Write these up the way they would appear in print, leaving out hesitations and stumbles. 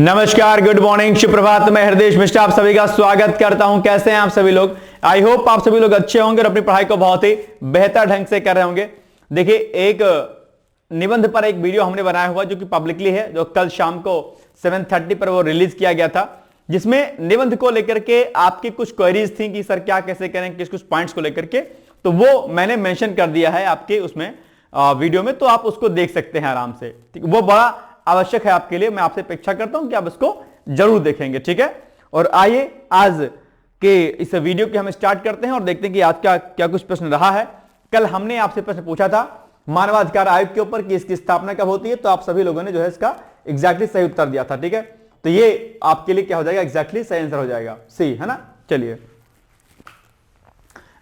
नमस्कार, good morning, सुप्रभात। मैं हृदय मिश्रा आप सभी का स्वागत करता हूं। कैसे हैं आप सभी लोग? आई होप आप सभी लोग अच्छे होंगे और अपनी पढ़ाई को बहुत ही बेहतर ढंग से कर रहे होंगे। देखिए, एक निबंध पर एक वीडियो हमने बनाया हुआ जो कि पब्लिकली है, जो कल शाम को 7:30 पर वो रिलीज किया गया था, जिसमें निबंध को लेकर के आपकी कुछ क्वेरीज थी कि सर क्या कैसे करें, किस कुछ पॉइंट्स को लेकर के। तो वो मैंने मेंशन कर दिया है आपके उसमें वीडियो में, तो आप उसको देख सकते हैं आराम से। ठीक, वो बड़ा आवश्यक है आपके लिए। मैं आपसे अपेक्षा करता हूं कि आप इसको जरूर देखेंगे। ठीक है, और आइए आज के इस वीडियो की हम स्टार्ट करते हैं और देखते हैं कि आज का क्या कुछ प्रश्न रहा है। कल हमने आपसे प्रश्न पूछा था मानवाधिकार आयोग के ऊपर कि इसकी स्थापना कब होती है, तो आप सभी लोगों ने जो है इसका एग्जैक्टली सही उत्तर दिया था। ठीक है, तो ये आपके लिए क्या हो जाएगा, एग्जैक्टली सही आंसर हो जाएगा, सही है ना। चलिए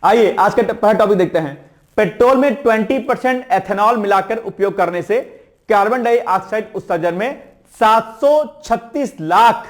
आइए आज का पहला टॉपिक देखते हैं। पेट्रोल में 20% एथेनॉल मिलाकर उपयोग करने से कार्बन डाइऑक्साइड उत्सर्जन में 736 लाख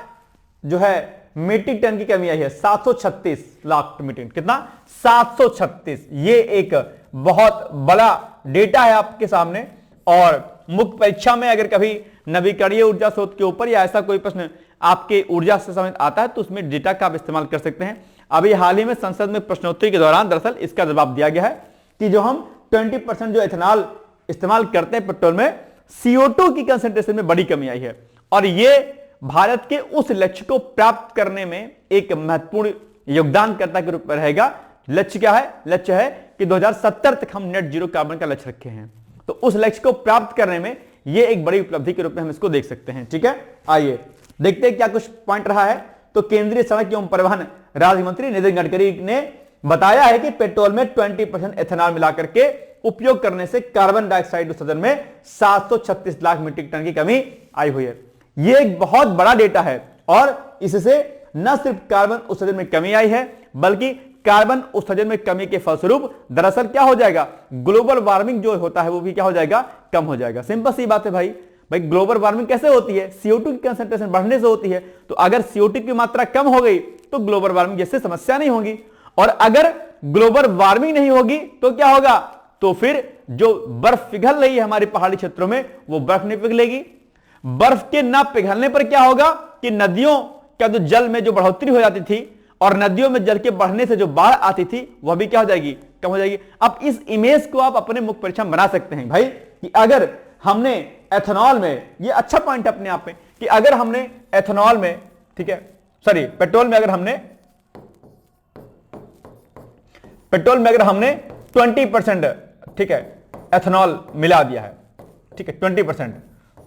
जो है मीट्रिक टन की कमी आई है। 736 लाख मीट्रिक टन, कितना? 736। ये एक बहुत बड़ा डेटा है आपके सामने। और मुख्य परीक्षा में अगर कभी नवीकरणीय ऊर्जा स्रोत के ऊपर या ऐसा कोई प्रश्न आपके ऊर्जा से संबंधित आता है तो उसमें डेटा का आप इस्तेमाल कर सकते हैं। अभी हाल ही में संसद में प्रश्नोत्तरी के दौरान दरअसल इसका जवाब दिया गया है कि जो हम 20% जो एथेनॉल इस्तेमाल करते हैं पेट्रोल में, CO2 की कंसेंट्रेशन में बड़ी कमी आई है। और यह भारत के उस लक्ष्य को प्राप्त करने में एक महत्वपूर्ण योगदानकर्ता के रूप में रहेगा। लक्ष्य क्या है? लक्ष्य है कि 2070 तक हम नेट जीरो कार्बन का लक्ष्य रखे हैं। तो उस लक्ष्य को प्राप्त करने में यह एक बड़ी उपलब्धि के रूप में हम इसको देख सकते हैं। ठीक है, आइए देखते हैं क्या कुछ पॉइंट रहा है। तो केंद्रीय सड़क एवं परिवहन राज्य मंत्री नितिन गडकरी ने बताया है कि पेट्रोल में 20% एथेनॉल मिलाकर के उपयोग करने से कार्बन डाइऑक्साइड उत्सर्जन में 736 लाख मीट्रिक टन की कमी आई हुई है। यह एक बहुत बड़ा डेटा है और इससे न सिर्फ कार्बन उत्सर्जन में कमी आई है, बल्कि कार्बन उत्सर्जन में कमी के फलस्वरूप दरअसल क्या हो जाएगा, ग्लोबल वार्मिंग जो होता है वो भी क्या हो जाएगा, कम हो जाएगा। सिंपल सी बात है भाई ग्लोबल वार्मिंग कैसे होती है? CO2 की कंसेंट्रेशन बढ़ने से होती है। तो अगर CO2 की मात्रा कम हो गई तो ग्लोबल वार्मिंग जैसे समस्या नहीं होगी। और अगर ग्लोबल वार्मिंग नहीं होगी तो क्या होगा, तो फिर जो बर्फ पिघल रही है हमारे पहाड़ी क्षेत्रों में वो बर्फ नहीं पिघलेगी। बर्फ के ना पिघलने पर क्या होगा कि नदियों का जो जल में जो बढ़ोतरी हो जाती थी और नदियों में जल के बढ़ने से जो बाढ़ आती थी वह भी क्या हो जाएगी, कम हो जाएगी। अब इस इमेज को आप अपने मुख्य परीक्षा में बना सकते हैं भाई कि अगर हमने एथेनॉल में, ये अच्छा पॉइंट है अपने आप में, कि अगर हमने एथेनॉल में, ठीक है, सॉरी पेट्रोल में अगर हमने 20% ठीक है एथेनॉल मिला दिया है, ठीक है 20%,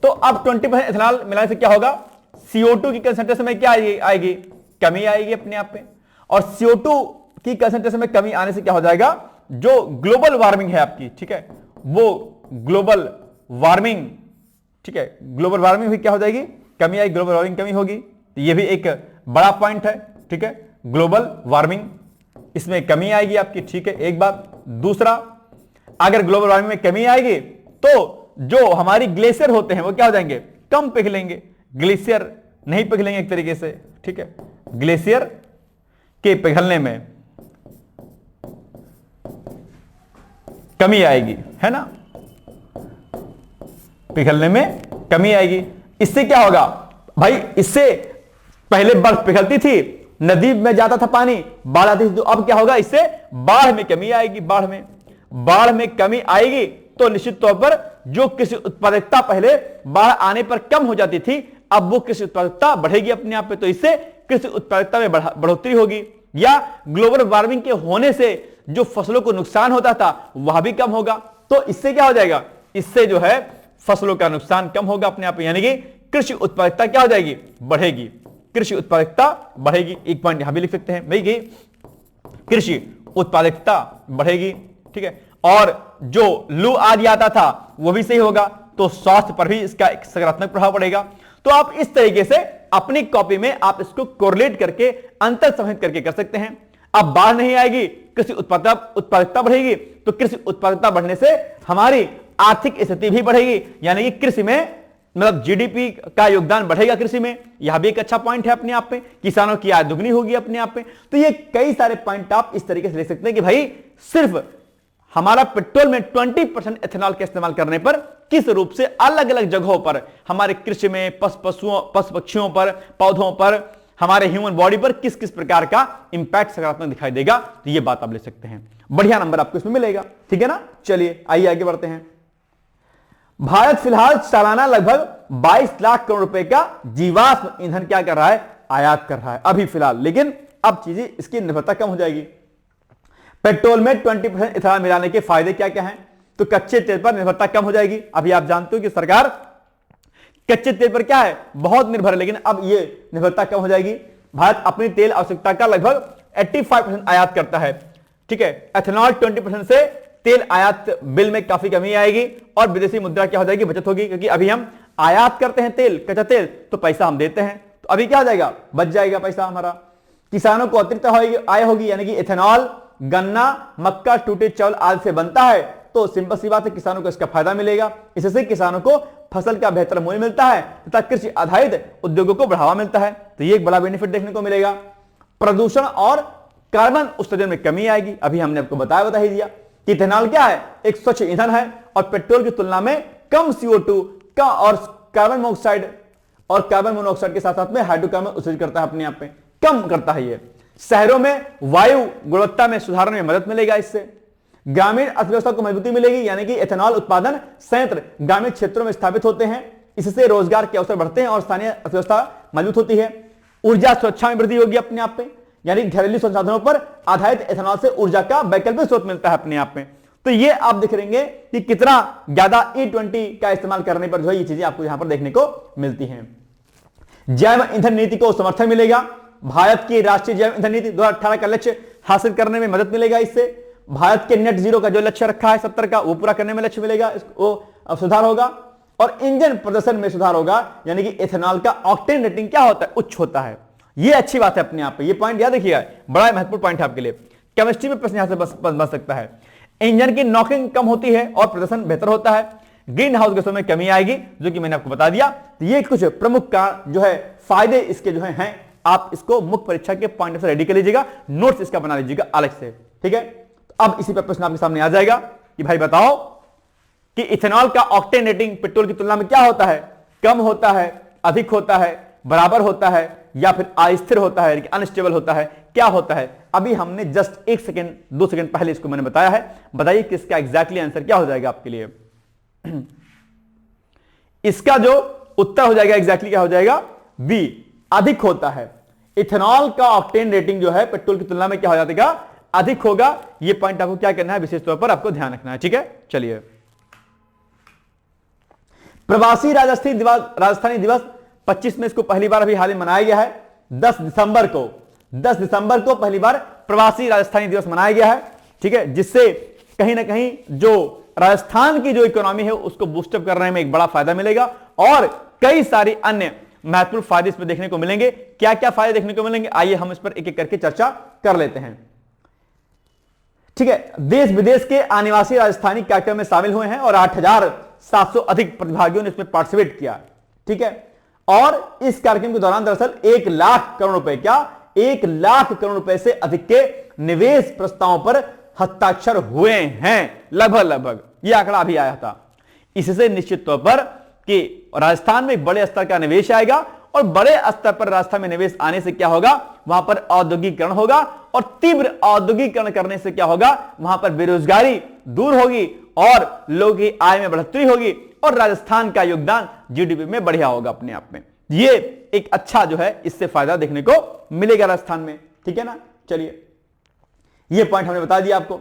तो अब 20% एथेनॉल मिलाने से क्या होगा, CO2 की कंसेंट्रेशन में क्या आएगी, कमी आएगी अपने आप में। और CO2 की कंसेंट्रेशन में कमी आने से क्या हो जाएगा, जो ग्लोबल वार्मिंग है आपकी, ठीक है, वो ग्लोबल वार्मिंग, ठीक है, ग्लोबल वार्मिंग भी क्या हो जाएगी, कमी आएगी, ग्लोबल वार्मिंग कमी होगी। तो ये भी एक बड़ा पॉइंट है। ठीक है, ग्लोबल वार्मिंग इसमें कमी आएगी आपकी। ठीक है, एक बात। दूसरा, अगर ग्लोबल वार्मिंग में कमी आएगी तो जो हमारी ग्लेशियर होते हैं वो क्या हो जाएंगे, कम पिघलेंगे। ग्लेशियर नहीं पिघलेंगे एक तरीके से। ठीक है, ग्लेशियर के पिघलने में कमी आएगी, है ना, पिघलने में कमी आएगी। इससे क्या होगा भाई, इससे पहले बर्फ पिघलती थी, नदी में जाता था पानी, बाढ़ आती थी, तो अब क्या होगा, इससे बाढ़ में कमी आएगी। बाढ़ में कमी आएगी तो निश्चित तौर पर जो कृषि उत्पादकता पहले बाढ़ आने पर कम हो जाती थी, अब वो कृषि उत्पादकता बढ़ेगी अपने आप पे। तो इससे कृषि उत्पादकता में बढ़ोतरी होगी। या ग्लोबल वार्मिंग के होने से जो फसलों को नुकसान होता था वह भी कम होगा। तो इससे क्या हो जाएगा, इससे जो है फसलों का नुकसान कम होगा अपने आप, यानी कि कृषि उत्पादकता क्या हो जाएगी, बढ़ेगी। कृषि उत्पादकता बढ़ेगी। एक पॉइंट यहां भी लिख सकते हैं भाई कि कृषि उत्पादकता बढ़ेगी। ठीक है, और जो लू आदि आता था वो भी सही होगा, तो स्वास्थ्य पर भी इसका एक सकारात्मक प्रभाव पड़ेगा। तो आप इस तरीके से अपनी कॉपी में आप इसको कोरिलेट करके अंतर समझ करके कर सकते हैं। अब बाढ़ नहीं आएगी, कृषि उत्पादकता बढ़ेगी, तो कृषि उत्पादकता बढ़ने से हमारी आर्थिक स्थिति भी बढ़ेगी, यानी कि कृषि में मतलब GDP का योगदान बढ़ेगा कृषि में। यह भी एक अच्छा पॉइंट है अपने आप में। किसानों की आय दुगनी होगी अपने आप में। तो ये कई सारे पॉइंट आप इस तरीके से ले सकते हैं कि भाई सिर्फ हमारा पेट्रोल में 20% एथेनॉल के इस्तेमाल करने पर किस रूप से अलग अलग जगहों पर हमारे कृषि में, पशु पक्षियों पर, पौधों पर, हमारे ह्यूमन बॉडी पर किस किस प्रकार का इंपैक्ट सकारात्मक दिखाई देगा, तो ये बात आप ले सकते हैं। बढ़िया नंबर आपको इसमें मिलेगा, ठीक है ना। चलिए आइए आगे बढ़ते हैं। भारत फिलहाल सालाना लगभग 22 लाख करोड़ रुपए का जीवाश्म ईंधन क्या कर रहा है, आयात कर रहा है अभी फिलहाल। लेकिन अब चीजें, इसकी निर्भरता कम हो जाएगी। पेट्रोल में 20% इथेनॉल मिलाने के फायदे क्या क्या हैं, तो कच्चे तेल पर निर्भरता कम हो जाएगी। अभी आप जानते हो कि सरकार कच्चे तेल पर क्या है, बहुत निर्भर है, लेकिन अब यह निर्भरता कम हो जाएगी। भारत अपनी तेल आवश्यकता का लगभग 85% आयात करता है, ठीक है। एथेनॉल 20% से तेल आयात बिल में काफी कमी आएगी और विदेशी मुद्रा क्या हो जाएगी, बचत होगी, क्योंकि अभी हम आयात करते हैं तेल, कच्चा तेल, तो पैसा हम देते हैं, तो अभी क्या हो जाएगा, बच जाएगा पैसा हमारा। किसानों को अतिरिक्त आय होगी, यानी कि एथेनॉल गन्ना, मक्का, टूटे चावल आदि से बनता है, तो सिंपल सी बात है किसानों को इसका फायदा मिलेगा। इससे किसानों को फसल का बेहतर मूल्य मिलता है तथा कृषि आधारित उद्योगों को बढ़ावा मिलता है, तो ये एक बड़ा बेनिफिट देखने को मिलेगा। प्रदूषण और कार्बन उत्सर्जन में कमी आएगी। अभी हमने आपको बता ही दिया कि इथेनॉल क्या है, एक स्वच्छ ईंधन है और पेट्रोल की तुलना में कम CO2 का और कार्बन मोनोऑक्साइड के साथ साथ में हाइड्रोकार्बन उत्सर्जित करता है, अपने आप में कम करता है। ये शहरों में वायु गुणवत्ता में सुधार में मदद मिलेगा। इससे ग्रामीण अर्थव्यवस्था को मजबूती मिलेगी, यानी कि एथेनॉल उत्पादन संयंत्र ग्रामीण क्षेत्रों में स्थापित होते हैं, इससे रोजगार के अवसर बढ़ते हैं और स्थानीय अर्थव्यवस्था मजबूत होती है। ऊर्जा सुरक्षा में वृद्धि होगी अपने आप में, यानी घरेलू संसाधनों पर आधारित एथेनॉल से ऊर्जा का वैकल्पिक स्रोत मिलता है अपने आप में। तो ये आप देख लेंगे कि कितना ज्यादा E20 का इस्तेमाल करने पर जो है ये चीजें आपको यहां पर देखने को मिलती हैं। जैव ईंधन नीति को समर्थन मिलेगा। भारत की राष्ट्रीय जैव ईंधन नीति 2018 का लक्ष्य हासिल करने में मदद मिलेगा। इससे भारत के नेट जीरो का जो लक्ष्य रखा है 70 का, वो पूरा करने में लक्ष्य मिलेगा, वो सुधार होगा और इंजन प्रदर्शन में सुधार होगा, यानी कि एथेनॉल का ऑक्टेन रेटिंग क्या होता है, उच्च होता है। ये अच्छी बात है अपने आप पे, ये पॉइंट याद रखिएगा, बड़ा महत्वपूर्ण पॉइंट है आपके लिए। केमिस्ट्री में प्रश्न यहां से बन सकता है। इंजन की नॉकिंग कम होती है और प्रदर्शन बेहतर होता है। ग्रीन हाउस गैसों में कमी आएगी, जो कि मैंने आपको बता दिया। तो ये कुछ प्रमुख का जो है फायदे इसके जो हैं, आप इसको मुख्य परीक्षा के पॉइंट से रेडी कर लीजिएगा, नोट्स इसका बना लीजिएगा अलग से, ठीक है। तो अब इसी पर प्रश्न आपके सामने आ जाएगा कि भाई बताओ कि इथेनॉल का ऑक्टेन रेटिंग पेट्रोल की तुलना में क्या होता है, कम होता है, अधिक होता है, बराबर होता है या फिर अस्थिर होता है, अनस्टेबल होता है, क्या होता है। अभी हमने जस्ट 1 सेकेंड 2 सेकेंड पहले इसको मैंने बताया है। बताइए कि इसका एग्जैक्टली आंसर क्या हो जाएगा आपके लिए। इसका जो उत्तर हो जाएगा एग्जैक्टली क्या हो जाएगा, बी, अधिक होता है। इथेनॉल का ऑक्टेन रेटिंग जो है पेट्रोल की तुलना में क्या हो जाएगा, अधिक होगा। यह पॉइंट आपको क्या करना है, विशेष तौर पर आपको ध्यान रखना है, ठीक है। चलिए, प्रवासी राजस्थानी दिवस 25 में इसको पहली बार अभी हाल ही मनाया गया है। 10 दिसंबर को पहली बार प्रवासी राजस्थानी दिवस मनाया गया है, ठीक है, जिससे कहीं ना कहीं जो राजस्थान की जो इकोनॉमी है उसको बूस्टअप करने में एक बड़ा फायदा मिलेगा और कई सारी अन्य महत्वपूर्ण फायदे इसमें देखने को मिलेंगे। क्या क्या फायदे देखने को मिलेंगे, आइए हम इस पर एक एक करके चर्चा कर लेते हैं, ठीक है। देश विदेश के अनिवासी राजस्थानी कार्यक्रम में शामिल हुए हैं और 8,700 अधिक प्रतिभागियों ने इसमें पार्टिसिपेट किया, ठीक है। और इस कार्यक्रम के दौरान दरअसल 1 लाख करोड़ रुपए, क्या 1 लाख करोड़ रुपए से अधिक के निवेश प्रस्तावों पर हस्ताक्षर हुए हैं, लगभग यह आंकड़ा अभी आया था। इससे निश्चित तौर पर कि राजस्थान में एक बड़े स्तर का निवेश आएगा और बड़े स्तर पर राजस्थान में निवेश आने से क्या होगा, वहां पर औद्योगिकरण होगा और तीव्र औद्योगिकरण करने से क्या होगा, वहां पर बेरोजगारी दूर होगी और लोगों की आय में बढ़ोतरी होगी और राजस्थान का योगदान जीडीपी में बढ़िया होगा अपने आप में। ये एक अच्छा जो है इससे फायदा देखने को मिलेगा राजस्थान में, ठीक है ना। चलिए, ये पॉइंट हमने बता दिया आपको।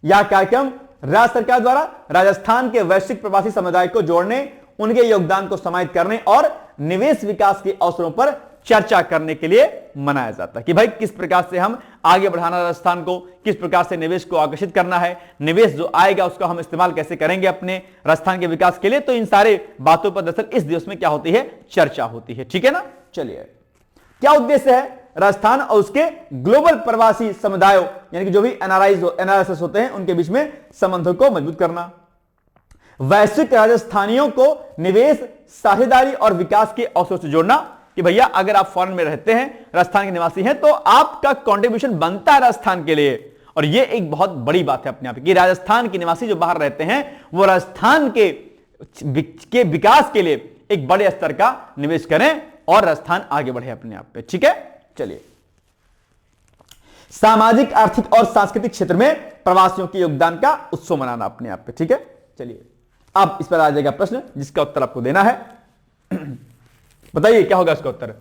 यह कार्यक्रम राज्य सरकार द्वारा राजस्थान के वैश्विक प्रवासी समुदाय को जोड़ने, उनके योगदान को समाहित करने और निवेश विकास के अवसरों पर चर्चा करने के लिए मनाया जाता है कि भाई किस प्रकार से हम आगे बढ़ाना राजस्थान को, किस प्रकार से निवेश को आकर्षित करना है, निवेश जो आएगा उसका हम इस्तेमाल कैसे करेंगे अपने राजस्थान के विकास के लिए। तो इन सारे बातों पर दरअसल इस दिवस में क्या होती है, चर्चा होती है, ठीक है ना। चलिए, क्या उद्देश्य है राजस्थान और उसके ग्लोबल प्रवासी समुदायों, यानी कि जो भी एनआरएस होते हैं उनके बीच में संबंधों को मजबूत करना, वैश्विक राजस्थानियों को निवेश, साझेदारी और विकास के अवसर से जोड़ना कि भैया अगर आप फॉरेन में रहते हैं, राजस्थान के निवासी हैं, तो आपका कंट्रीब्यूशन बनता है राजस्थान के लिए। और यह एक बहुत बड़ी बात है अपने आप कि राजस्थान के निवासी जो बाहर रहते हैं वो राजस्थान के के विकास के लिए एक बड़े स्तर का निवेश करें और राजस्थान आगे बढ़े अपने आप पे। ठीक है, चलिए सामाजिक, आर्थिक और सांस्कृतिक क्षेत्र में प्रवासियों के योगदान का उत्सव मनाना अपने आप पे। ठीक है, चलिए अब इस पर आ जाएगा प्रश्न जिसका उत्तर आपको देना है। बताइए क्या होगा इसका उत्तर।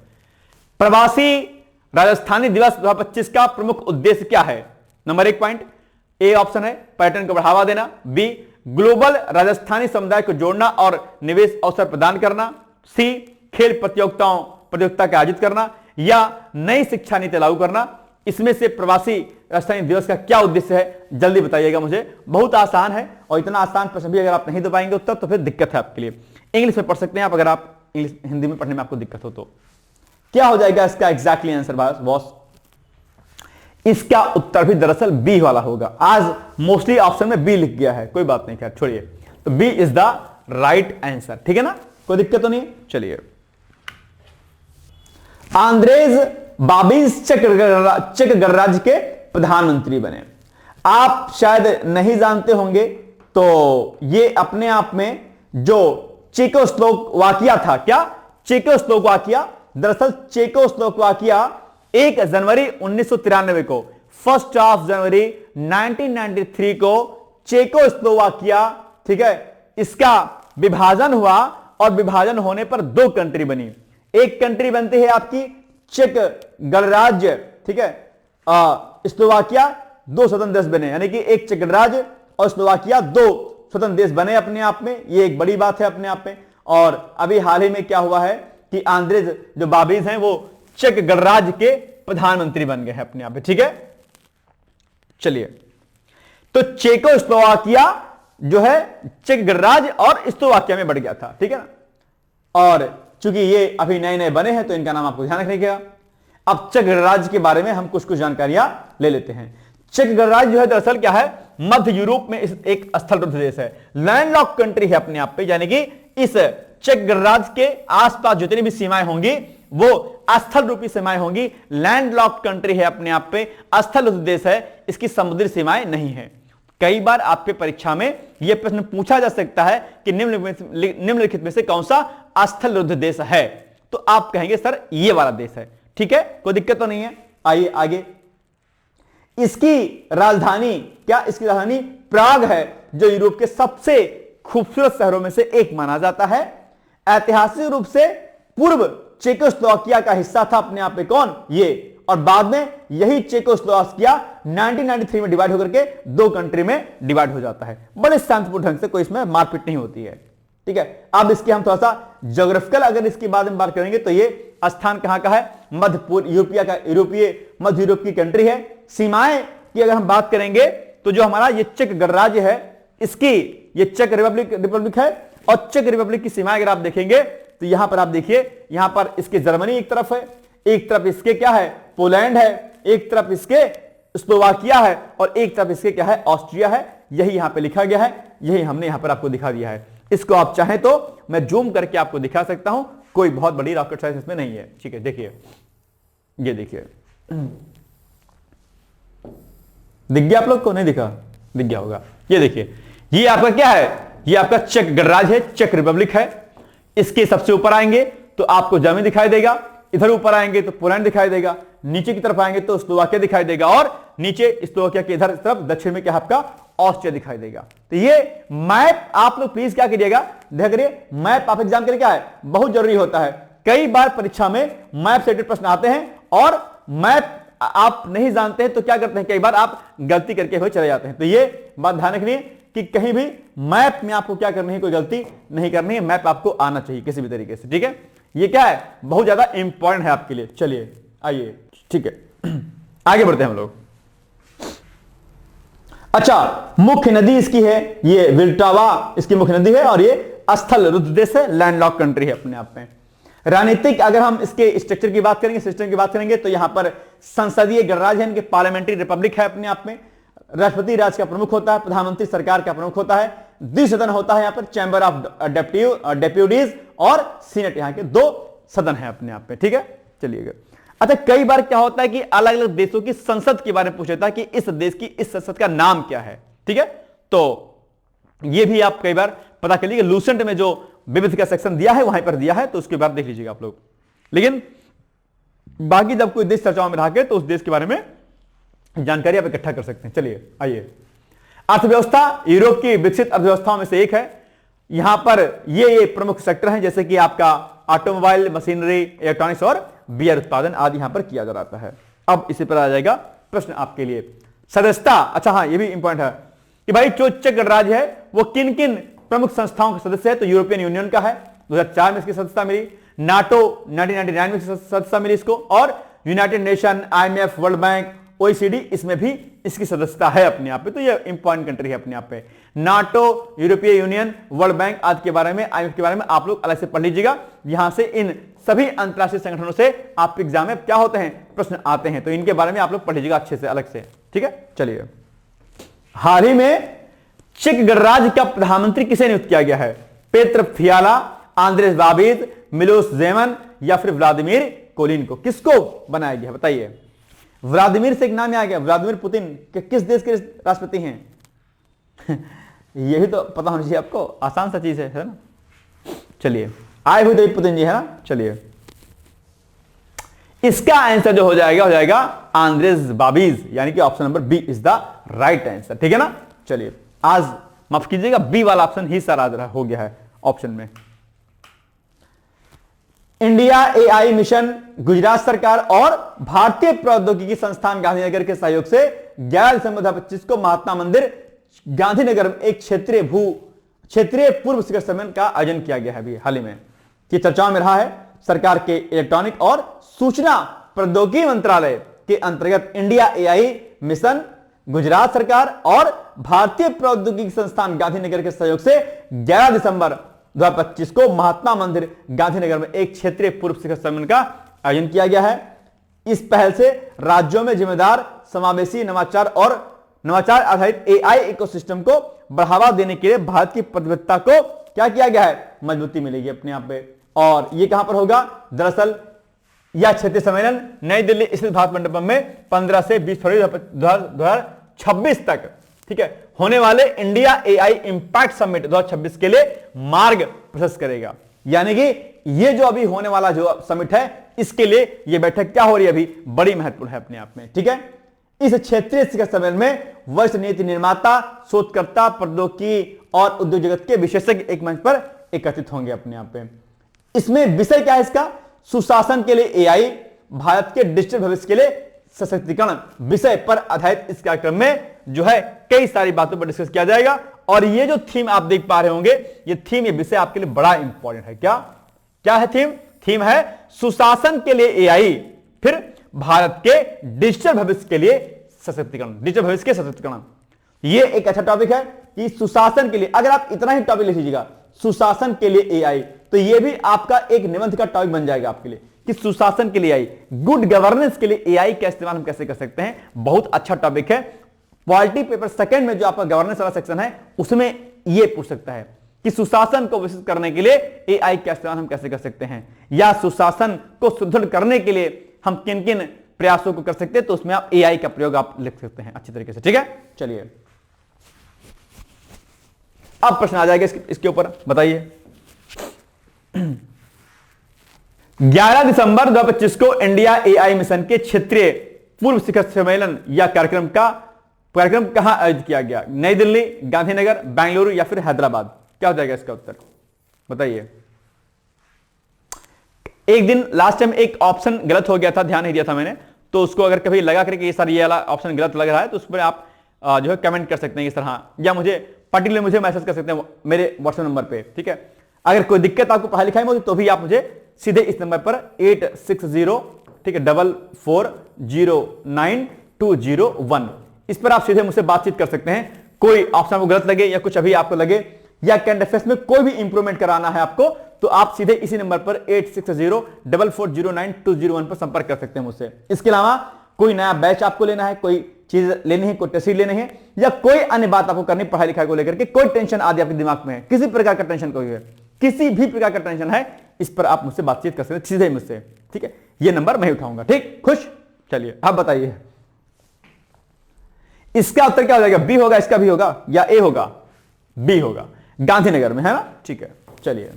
प्रवासी राजस्थानी दिवस 2025 का प्रमुख उद्देश्य क्या है? नंबर 1 पॉइंट ए ऑप्शन है पर्यटन को बढ़ावा देना, बी ग्लोबल राजस्थानी समुदाय को जोड़ना और निवेश अवसर प्रदान करना, सी खेल प्रतियोगिता का आयोजित करना, या नई शिक्षा नीति लागू करना। इसमें से प्रवासी राजस्थानी दिवस का क्या उद्देश्य है जल्दी बताइएगा मुझे। बहुत आसान है और इतना आसान प्रश्न भी अगर आप नहीं दे पाएंगे उत्तर तो फिर दिक्कत है आपके लिए। इंग्लिश में पढ़ सकते हैं आप अगर आप इंग्लिश हिंदी में पढ़ने में आपको दिक्कत हो तो। क्या हो जाएगा इसका एग्जैक्टली आंसर बॉस? इसका उत्तर भी दरअसल बी वाला होगा। आज मोस्टली ऑप्शन में बी लिख गया है, कोई बात नहीं, खैर छोड़िए। तो B is the right answer. ठीक है ना, कोई दिक्कत तो नहीं। चलिए आंद्रेज बाबिज चेक गणराज्य के प्रधानमंत्री बने। आप शायद नहीं जानते होंगे तो ये अपने आप में जो चेकोस्लोवाकिया था, क्या चेकोस्लोवाकिया, दरअसल चेकोस्लोवाकिया 1 जनवरी 1993 को 1 जनवरी 1993 को चेकोस्लोवाकिया, ठीक है, इसका विभाजन हुआ और विभाजन होने पर 2 कंट्री बनी। एक कंट्री बनती है आपकी चेक गणराज्य, ठीक है, स्लोवाकिया, 2 स्वतंत्र देश बने, यानी कि एक चेक गणराज्य और स्लोवाकिया 2 स्वतंत्र देश बने अपने आप में। ये एक बड़ी बात है अपने आप में। और अभी हाल ही में क्या हुआ है कि आंद्रेज जो बाबिज हैं वो चेक गणराज्य के प्रधानमंत्री बन गए हैं अपने आप में। ठीक है, चलिए तो चेकोस्लोवाकिया जो है चेक गणराज्य और स्लोवाकिया में बढ़ गया था। ठीक है ना, और चूंकि ये अभी नए नए बने हैं तो इनका नाम आपको ध्यान रखने का। अब चेक गणराज्य के बारे में हम कुछ जानकारियां ले लेते हैं। चेक गणराज्य जो है दरअसल क्या है, मध्य यूरोप में एक स्थलरुद्ध देश है, लैंडलॉक कंट्री है अपने आप पे, यानी कि इस चेक गणराज्य के आसपास जितनी भी सीमाएं होंगी वो स्थल रूपी सीमाएं होंगी। लैंडलॉक कंट्री है अपने आप पे, स्थलरुद्ध देश है, इसकी समुद्री सीमाएं नहीं है। कई बार आपके परीक्षा में यह प्रश्न पूछा जा सकता है कि निम्नलिखित में से कौन सा स्थलरुद्ध देश है, तो आप कहेंगे सर ये वाला देश है। ठीक है, कोई दिक्कत तो नहीं है। आइए आगे। इसकी राजधानी क्या, इसकी राजधानी प्राग है, जो यूरोप के सबसे खूबसूरत शहरों में से एक माना जाता है। ऐतिहासिक रूप से पूर्व चेकोस्लोवाकिया का हिस्सा था अपने आप में कौन, ये, और बाद में यही चेकोस्लोवाकिया 1993 में डिवाइड होकर के 2 कंट्री में डिवाइड हो जाता है। बड़े शांतिपूर्ण ढंग से, कोई इसमें मारपीट नहीं होती है। ठीक है, अब इसके हम थोड़ा सा ज्योग्राफिकल अगर इसके बारे में बात करेंगे तो ये स्थान कहां का है, मध्य मध्य यूरोप की कंट्री है। सीमाएं की अगर हम बात करेंगे तो जो हमारा ये चेक गणराज्य है, इसकी ये चेक रिपब्लिक है, और चेक रिपब्लिक की सीमाएं अगर आप देखेंगे तो यहां पर आप देखिए, यहां पर इसके जर्मनी एक तरफ है, एक तरफ इसके क्या है, पोलैंड है, एक तरफ इसके स्लोवाकिया है, और एक तरफ इसके क्या है, ऑस्ट्रिया है। यही यहां पे लिखा गया है, यही हमने यहां पर आपको दिखा दिया है। इसको आप चाहें तो मैं जूम करके आपको दिखा सकता हूं, कोई बहुत बड़ी रॉकेट साइंस इसमें नहीं है। ठीक है, देखिए, ये देखिए, दिख गया आप लोग को? नहीं दिखा? दिख गया होगा। ये देखिए, ये आपका क्या है, ये आपका चेक गणराज्य है, चेक रिपब्लिक है। इसके सबसे ऊपर आएंगे तो आपको जर्मनी दिखाई देगा, इधर ऊपर आएंगे तो पोलैंड दिखाई देगा, नीचे की तरफ आएंगे तो स्लोवाकिया दिखाई देगा, और नीचे स्लोवाकिया के इधर तरफ दक्षिण में क्या आपका ऑस्ट्रिया दिखाई देगा। तो ये मैप आप लोग प्लीज क्या करिएगा, देखा करिए, मैप आप एग्जाम के लिए क्या है, बहुत जरूरी होता है। कई बार परीक्षा में मैप से रिलेटेड प्रश्न आते हैं और मैप आप नहीं जानते हैं तो क्या करते हैं, कई बार आप गलती करके हुए चले जाते हैं। तो ये बात ध्यान रखनी है कि कहीं भी मैप में आपको क्या करनी है, कोई गलती नहीं करनी है, मैप आपको आना चाहिए किसी भी तरीके से। ठीक है, ये क्या है, बहुत ज्यादा इंपॉर्टेंट है आपके लिए। चलिए आइए, ठीक है, आगे बढ़ते हैं हम लोग। अच्छा, मुख्य नदी इसकी है ये विल्टावा, इसकी मुख्य नदी है, और ये स्थलरुद्ध देश है, लैंडलॉक कंट्री है अपने आप में। राजनीतिक अगर हम इसके स्ट्रक्चर की बात करेंगे, सिस्टम की बात करेंगे, तो यहां पर संसदीय गणराज्य है, इनके पार्लियामेंट्री रिपब्लिक है अपने आप में। राष्ट्रपति राज्य का प्रमुख होता है, प्रधानमंत्री सरकार का प्रमुख होता है, द्विसदन होता है यहां पर, चैंबर ऑफ डेप्यूटीज और सीनेट, यहां के 2 सदन है अपने आप में। ठीक है, चलिएगा। अच्छा, कई बार क्या होता है कि अलग अलग देशों की संसद के बारे में पूछा जाता है कि इस देश की इस संसद का नाम क्या है। ठीक है, तो यह भी आप कई बार पता कर लीजिए, लूसेंट में जो विविध का सेक्शन दिया है वहां पर दिया है, तो उसके बाद देख लीजिएगा आप लोग। लेकिन बाकी जब कोई देश चर्चाओं में रहा के तो उस देश के बारे में जानकारी आप इकट्ठा कर सकते हैं। चलिए आइए, अर्थव्यवस्था यूरोप की विकसित अर्थव्यवस्थाओं में से एक है। यहां पर ये प्रमुख सेक्टर हैं, जैसे कि आपका ऑटोमोबाइल, मशीनरी, इलेक्ट्रॉनिक्स और बियर उत्पादन आदि यहां पर किया जा रहा है। अब इसी पर आ जाएगा प्रश्न आपके लिए, सदस्यता। अच्छा हाँ, ये भी इंपॉर्टेंट है कि भाई जो चेक गणराज्य है वो किन किन प्रमुख संस्थाओं के सदस्य है। तो यूरोपियन यूनियन का है, 2004 में इसकी सदस्यता मिली। नाटो 1999 में सदस्यता मिली इसको, और United nation, IMF, world bank, OECD इसमें भी इसकी सदस्यता है अपने आप पे। तो ये इंपॉर्टेंट कंट्री है अपने आप पे। नाटो, यूरोपीय यूनियन, वर्ल्ड बैंक आदि के बारे में, IMF के बारे में आप लोग अलग से पढ़ लीजिएगा। यहां से इन सभी अंतरराष्ट्रीय संगठनों से आपके एग्जाम में क्या होते हैं, प्रश्न आते हैं, तो इनके बारे में आप लोग पढ़ लीजिएगा अच्छे से अलग से, ठीक है। चलिए, हाल ही में चेक गणराज्य का प्रधानमंत्री किसे नियुक्त किया गया है? पेत्र फियाला, आंद्रेस बाबिज, मिलोस जेमन या फिर व्लादिमीर कोलिन को? किसको बनाया गया बताइए? व्लादिमीर से एक नाम आ गया, व्लादिमीर पुतिन किस देश के राष्ट्रपति हैं? यही तो पता होना चाहिए आपको, आसान सा चीज है ना। चलिए, आए हुए तो पुतिन जी है ना। चलिए, इसका आंसर जो हो जाएगा आंद्रेस बाबिज, यानी कि option number B is the right answer, ठीक है ना। चलिए, आज माफ कीजिएगा, बी वाला ऑप्शन ही सारा हो गया है ऑप्शन में। इंडिया AI मिशन गुजरात सरकार और भारतीय प्रौद्योगिकी संस्थान गांधीनगर के सहयोग से 11 दिसंबर 2025 को महात्मा मंदिर गांधीनगर में एक क्षेत्रीय पूर्व शिखर सम्मेलन का आयोजन किया गया है अभी हाल ही में। ये चर्चाओं में रहा है। सरकार के इलेक्ट्रॉनिक और सूचना प्रौद्योगिकी मंत्रालय के अंतर्गत इंडिया AI मिशन गुजरात सरकार और भारतीय प्रौद्योगिकी संस्थान गांधीनगर के सहयोग से 11 दिसंबर 2025 को महात्मा मंदिर गांधीनगर में एक क्षेत्रीय पूर्व शिखर सम्मेलन का आयोजन किया गया है। इस पहल से राज्यों में जिम्मेदार, समावेशी, नवाचार आधारित AI इकोसिस्टम को बढ़ावा देने के लिए भारत की प्रतिबद्धता को क्या किया गया है, मजबूती मिलेगी अपने आप पे। और यह कहां पर होगा? दरअसल यह क्षेत्रीय सम्मेलन नई दिल्ली स्थित भारत मंडपम में 15 से 20 फरवरी 2026 तक, ठीक है, होने वाले इंडिया AI इंपैक्ट समिट 2026 के लिए मार्ग प्रशस्त करेगा। यानी कि ये जो अभी होने वाला जो समिट है, इसके लिए ये बैठक क्या हो रही है अभी, बड़ी महत्वपूर्ण है अपने आप में, ठीक है। इस क्षेत्रीय शिखर सम्मेलन में वरिष्ठ नीति निर्माता, शोधकर्ता, प्रौद्योगिकी और उद्योग जगत के विशेषज्ञ एक मंच पर एकत्रित होंगे अपने आप पे। इसमें विषय क्या है इसका? सुशासन के लिए AI, भारत के डिजिटल भविष्य के लिए सशक्तिकरण विषय पर आधारित इस कार्यक्रम में जो है कई सारी बातों पर डिस्कस किया जाएगा। और ये जो थीम आप देख पा रहे होंगे, ये थीम, ये विषय आपके लिए बड़ा इंपॉर्टेंट है। क्या है थीम? थीम है सुशासन के लिए AI, फिर भारत के डिजिटल भविष्य के लिए सशक्तिकरण, डिजिटल भविष्य के सशक्तिकरण। ये एक अच्छा टॉपिक है कि सुशासन के लिए, अगर आप इतना ही टॉपिक लिख लीजिएगा, सुशासन के लिए AI, तो ये भी आपका एक निबंध का टॉपिक बन जाएगा आपके लिए कि सुशासन के लिए AI, गुड गवर्नेंस के लिए AI का इस्तेमाल हम कैसे कर सकते हैं। बहुत अच्छा टॉपिक है। पॉलिटी पेपर सेकंड में जो आपका गवर्नेंस वाला सेक्शन है, उसमें ये पूछ सकता है कि सुशासन को विकसित करने के लिए AI का इस्तेमाल हम कैसे कर सकते हैं, या सुशासन को सुदृढ़ करने के लिए हम किन किन प्रयासों को कर सकते हैं। तो उसमें आप AI का प्रयोग आप लिख सकते हैं अच्छी तरीके से, ठीक है। चलिए, अब प्रश्न आ जाएगा इसके ऊपर, बताइए। 11 दिसंबर 2025 को इंडिया AI मिशन के क्षेत्रीय पूर्व शिखर सम्मेलन या कार्यक्रम कहां आयोजित किया गया? नई दिल्ली, गांधीनगर, बेंगलुरु या फिर हैदराबाद? क्या हो जाएगा इसका उत्तर, बताइए। एक दिन लास्ट टाइम एक ऑप्शन गलत हो गया था, ध्यान नहीं दिया था मैंने, तो उसको अगर कभी लगा करके ये सर ये वाला ऑप्शन गलत लग रहा है, तो उस पर आप जो है कमेंट कर सकते हैं इस तरह, या मुझे मैसेज कर सकते हैं मेरे व्हाट्सएप नंबर पे, ठीक है। अगर कोई दिक्कत आपको पढ़ाई लिखाई में होती तो भी आप मुझे सीधे इस नंबर पर 860, ठीक है, 44092001, इस पर आप सीधे मुझसे बातचीत कर सकते हैं। कोई ऑप्शन आपको गलत लगे या कुछ अभी आपको लगे, या करंट अफेयर्स में कोई भी इंप्रूवमेंट कराना है आपको, तो आप सीधे इसी नंबर पर 8604409201 पर संपर्क कर सकते हैं मुझसे। इसके अलावा कोई नया बैच आपको लेना है, कोई चीज लेनी है, कोई टेस्ट लेनी है, या कोई अन्य बात आपको करनी पढ़ाई लिखाई को लेकर के, कोई टेंशन आदि आपके दिमाग में है, किसी प्रकार का टेंशन कोई है, किसी भी प्रकार का टेंशन है, इस पर आप मुझसे बातचीत कर सकते हैं सीधे मुझसे, ठीक है। ये नंबर मैं उठाऊंगा, ठीक, खुश। चलिए, आप बताइए इसका उत्तर क्या हो जाएगा? बी होगा, इसका भी होगा, या ए होगा? बी होगा। गांधीनगर में, है ना, ठीक है। चलिए,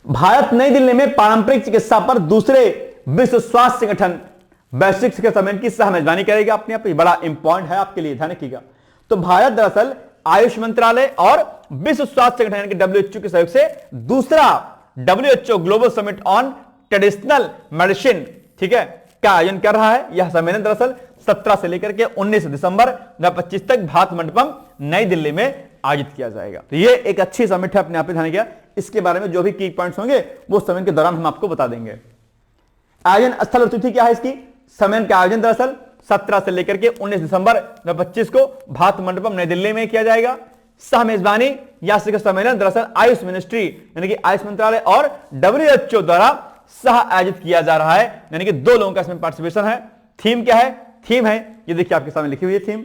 भारत नई दिल्ली में पारंपरिक चिकित्सा पर दूसरे विश्व स्वास्थ्य संगठन वैश्विक शिखर सम्मेलन की सह मेजबानी करेगा। अपने आप बड़ा इंपॉर्टेंट है आपके लिए, ध्यान रखिएगा। तो भारत दरअसल आयुष मंत्रालय और विश्व स्वास्थ्य संगठन के WHO के सहयोग से दूसरा WHO global summit on traditional medicine, ठीक है, का आयोजन कर रहा है। यह सम्मेलन दरअसल 17 से लेकर के 19 दिसंबर 2025 तक भारत मंडपम नई दिल्ली में आयोजित किया जाएगा। तो ये एक अच्छी समिट है, अपने आप पे ध्यान रखिएगा। इसके बारे में जो भी की पॉइंट्स होंगे वो सम्मेलन के दौरान हम आपको बता देंगे। आयोजन स्थल और तिथि क्या है इसकी? सम्मेलन का आयोजन दरअसल 17 से लेकर के 19 दिसंबर 2025 को भारत मंडपम नई दिल्ली में किया जाएगा। सह मेजबानी या शिखर सम्मेलन दरअसल आयुष मिनिस्ट्री यानी कि आयुष मंत्रालय और WHO द्वारा सह आयोजित किया जा रहा है, यानी कि 2 लोगों का इसमें पार्टिसिपेशन है। थीम क्या है? थीम है, ये देखिए आपके सामने लिखी हुई है थीम,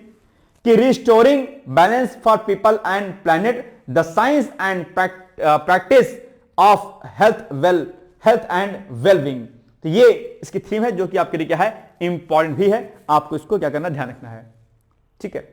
कि restoring balance for people and planet, the science and practice of health and wellbeing. तो ये इसकी थीम है, जो कि आपके लिए क्या है, इंपॉर्टेंट भी है। आपको इसको क्या करना, ध्यान रखना है, ठीक है।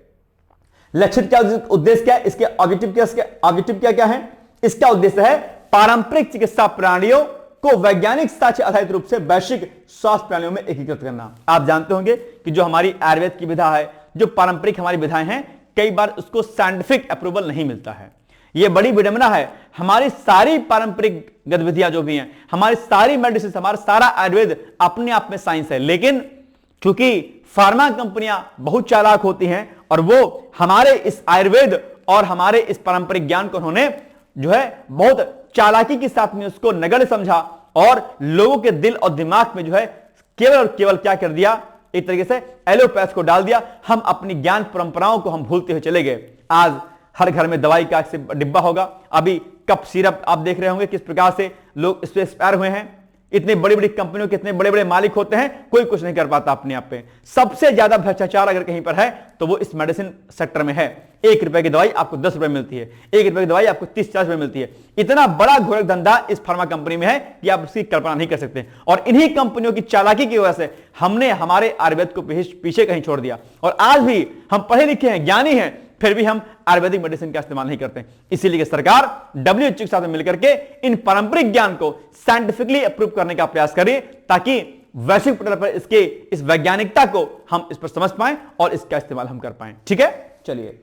लक्षित क्या उद्देश्य क्या है इसके? ऑब्जेक्टिव क्या है? इसका उद्देश्य है पारंपरिक चिकित्सा प्रणालियों को वैज्ञानिक साक्ष्य आधारित रूप से वैश्विक स्वास्थ्य प्रणालियों में एकीकृत करना। आप जानते होंगे कि जो हमारी आयुर्वेद की विधा है, जो पारंपरिक हमारी विधाएं हैं, कई बार उसको साइंटिफिक अप्रूवल नहीं मिलता है। यह बड़ी विडंबना है। हमारी सारी पारंपरिक गतिविधियां जो भी हैं, हमारी सारी मेडिसिन, हमारा सारा आयुर्वेद अपने आप में साइंस है, लेकिन क्योंकि फार्मा कंपनियां बहुत चालाक होती हैं और वो हमारे इस आयुर्वेद और हमारे इस पारंपरिक ज्ञान को उन्होंने जो है बहुत चालाकी के साथ में उसको नगण्य समझा और लोगों के दिल और दिमाग में जो है केवल और केवल क्या कर दिया, एक तरीके से एलोपैथ को डाल दिया। हम अपनी ज्ञान परंपराओं को हम भूलते हुए चले गए। आज हर घर में दवाई का डिब्बा होगा। अभी कप सिरप आप देख रहे होंगे किस प्रकार से लोग इस पे एक्सपायर हुए हैं। इतनी बड़ी बड़ी कंपनियों के इतने बड़े बड़े मालिक होते हैं, कोई कुछ नहीं कर पाता अपने आप पे। सबसे ज्यादा भ्रष्टाचार अगर कहीं पर है तो वो इस मेडिसिन सेक्टर में है। 1 रुपए की दवाई आपको 10 रुपए मिलती है, 1 रुपए की दवाई आपको 30-40 रुपए मिलती है। इतना बड़ा घोरक धंधा इस फार्मा कंपनी में है कि आप उसकी कल्पना नहीं कर सकते। और इन्हीं कंपनियों की चालाकी की वजह से हमने हमारे आयुर्वेद को पीछे कहीं छोड़ दिया। और आज भी हम पढ़े लिखे हैं, ज्ञानी हैं, फिर भी हम आयुर्वेदिक मेडिसिन का इस्तेमाल नहीं करते। इसीलिए सरकार WHO के साथ मिलकर के इन पारंपरिक ज्ञान को साइंटिफिकली अप्रूव करने का प्रयास करे, ताकि वैश्विक पटल पर इसके इस वैज्ञानिकता को हम इस पर समझ पाएं और इसका इस्तेमाल हम कर पाएं। ठीक है, चलिए,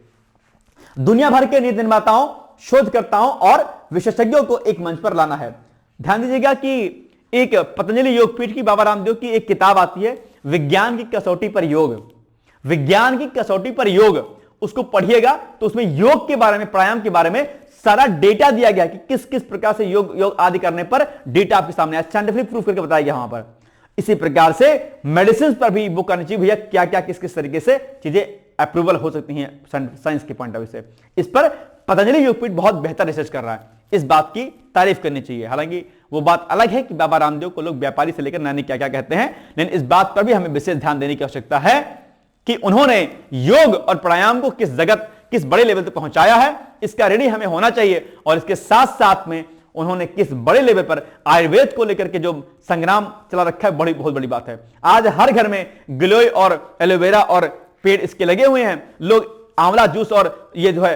दुनिया भर के नीति निर्माताओं, शोधकर्ताओं और विशेषज्ञों को एक मंच पर लाना है। ध्यान दीजिएगा कि एक पतंजलि योगपीठ की बाबा रामदेव की एक किताब आती है, विज्ञान की कसौटी पर योग। विज्ञान की कसौटी पर योग, उसको पढ़िएगा तो उसमें योग के बारे में, प्राणायाम के बारे में सारा डेटा दिया गया कि किस किस प्रकार से योग आदि करने पर डेटा आपके सामने है, साइंटिफिक प्रूफ करके बताया गया वहां पर। इसी प्रकार से मेडिसिन पर भी वो करनी चाहिए, भैया क्या क्या किस किस तरीके से चीजें अप्रूवल हो सकती हैं साइंस के पॉइंट ऑफ व्यू से। इस पर पतंजलि योगपीठ बहुत बेहतर रिसर्च कर रहा है, इस बात की तारीफ करनी चाहिए। हालांकि वो बात अलग है कि बाबा रामदेव को लोग व्यापारी से लेकर नानी क्या क्या कहते हैं, लेकिन इस बात पर भी हमें विशेष ध्यान देने की आवश्यकता है कि उन्होंने योग और प्राणायाम को किस बड़े लेवल तक पहुंचाया है, इसका ऋणी हमें होना चाहिए। और इसके साथ साथ में उन्होंने किस बड़े लेवल पर आयुर्वेद को लेकर के जो संग्राम चला रखा है, बहुत बड़ी बात है। आज हर घर में गिलोय और एलोवेरा और पेड़ इसके लगे हुए हैं। लोग आंवला जूस और ये जो है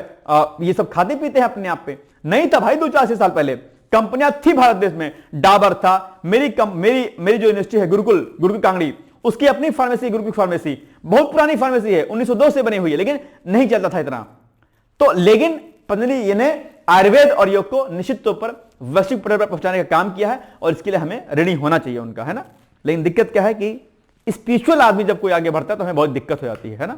ये सब खाते पीते हैं अपने आप पे। नहीं था भाई, 2-4 साल पहले कंपनियां थी भारत देश में। डाबर था, मेरी जो यूनिवर्सिटी है गुरुकुल कांगड़ी, उसकी अपनी फार्मेसी, गुरुकुल फार्मेसी बहुत पुरानी फार्मेसी है, 1902 से बनी हुई है, लेकिन नहीं चलता था इतना। तो लेकिन पतंजलि ने आयुर्वेद और योग को निश्चित तौर पर वैश्विक पटल पर पहुंचाने का काम किया है और इसके लिए हमें ऋणी होना चाहिए उनका, है ना। लेकिन दिक्कत क्या है कि स्पिरिचुअल आदमी जब कोई आगे बढ़ता है तो हमें बहुत दिक्कत हो जाती है ना।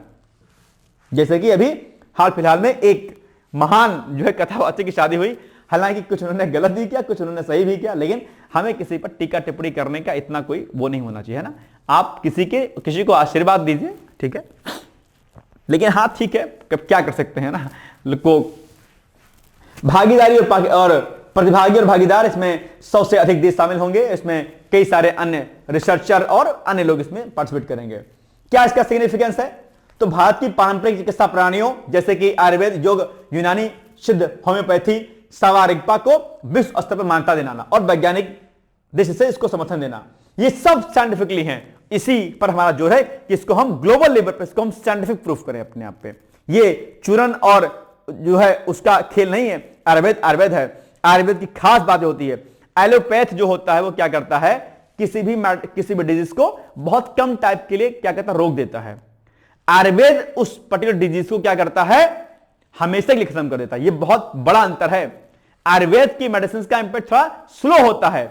जैसे कि अभी हाल फिलहाल में एक महान जो है कथावाचक की शादी हुई। हालांकि कुछ उन्होंने गलत भी किया, कुछ उन्होंने सही भी किया, लेकिन हमें किसी पर टीका टिप्पणी करने का इतना कोई वो नहीं होना चाहिए, है ना। आप किसी को आशीर्वाद दीजिए, ठीक है, लेकिन हाँ ठीक है, क्या कर सकते हैं ना। को भागीदारी और प्रतिभागी और भागीदार, इसमें 100 से अधिक देश शामिल होंगे। इसमें कई सारे अन्य रिसर्चर और अन्य लोग इसमें पार्टिसिपेट करेंगे। क्या इसका सिग्निफिकेंस है? तो भारत की पारंपरिक चिकित्सा प्रणालियों जैसे कि आयुर्वेद, योग, यूनानी, सिद्ध, होम्योपैथी, सावारिग्पा को विश्व स्तर पर मान्यता देना और वैज्ञानिक दृष्टि से इसको समर्थन देना, ये सब साइंटिफिकली हैं। इसी पर हमारा जोर है कि इसको हम ग्लोबल लेवल पर इसको हम साइंटिफिक प्रूफ करें अपने आप पे। ये चूरन और जो है उसका खेल नहीं है, आयुर्वेद आयुर्वेद है। आयुर्वेद की खास बात होती है, एलोपैथ जो होता है वो क्या करता है, किसी भी डिजीज को बहुत कम टाइप के लिए क्या करता है, रोक देता है। आयुर्वेद उस पर्टिकुलर डिजीज को क्या करता है, हमेशा के लिए खत्म कर देता है। यह बहुत बड़ा अंतर है। आयुर्वेद की मेडिसिन का इंपैक्ट थोड़ा स्लो होता है